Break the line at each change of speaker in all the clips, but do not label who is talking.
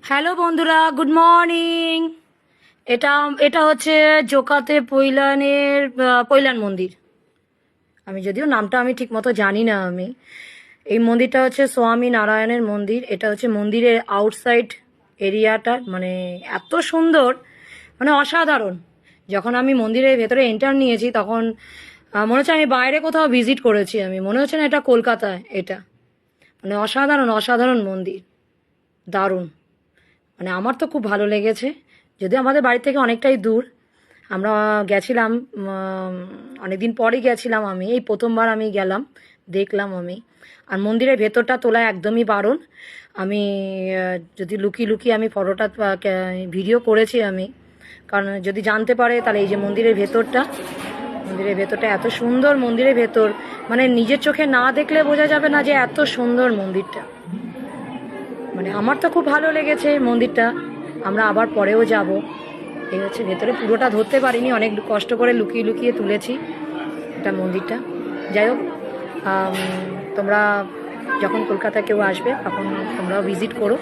Hello বন্ধুরা, good morning. এটা এটা হচ্ছে জোকাতে পৈলান মন্দির। আমি যদিও নামটা আমি ঠিক মতো জানি না। এই মন্দিরটা হচ্ছে স্বামী নারায়ণের মন্দির। এটা হচ্ছে মন্দিরের আউটসাইড এরিয়াটা, মানে এত সুন্দর, মানে অসাধারণ। যখন আমি মন্দিরের ভেতরে এন্টার নিয়েছি তখন মনে হচ্ছে আমি বাইরে কোথাও ভিজিট করেছি। মনে হচ্ছে না এটা কলকাতায়। এটা মানে অসাধারণ অসাধারণ মন্দির, দারুণ। মানে আমার তো খুব ভালো লেগেছে, যদিও আমাদের বাড়ি থেকে অনেকটাই দূর। আমরা গেছিলাম অনেকদিন পরে গেছিলাম। এই প্রথমবার আমি গেলাম, দেখলাম। আর মন্দিরের ভেতরটা তোলা একদমই বারণ। আমি যদি লুকিয়ে লুকিয়ে আমি ফটোটা ভিডিও করেছি কারণ যদি জানতে পারে তাহলে। এই যে মন্দিরের ভেতরটা এত সুন্দর। মন্দিরের ভেতর মানে নিজের চোখে না দেখলে বোঝা যাবে না যে এত সুন্দর মন্দিরটা। মানে আমার তো খুব ভালো লেগেছে মন্দিরটা। আমরা আবার পরেও যাব। এই হচ্ছে ভেতরে, পুরোটা ধরতে পারিনি, অনেক কষ্ট করে লুকিয়ে লুকিয়ে তুলেছি এটা মন্দিরটা। যাই হোক, তোমরা যখন কলকাতায় কেউ আসবে তখন তোমরাও ভিজিট করো।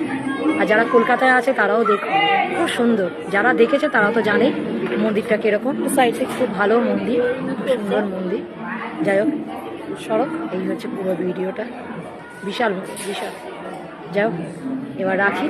আর যারা কলকাতায় আছে তারাও দেখো, খুব সুন্দর। যারা দেখেছে তারা তো জানেই মন্দিরটা কীরকম। সাইডে খুব ভালো মন্দির, খুব সুন্দর মন্দির। যাই হোক, সড়ক এই হচ্ছে পুরো ভিডিওটা। বিশাল বিশাল। যাই হোক, এবার রাখি।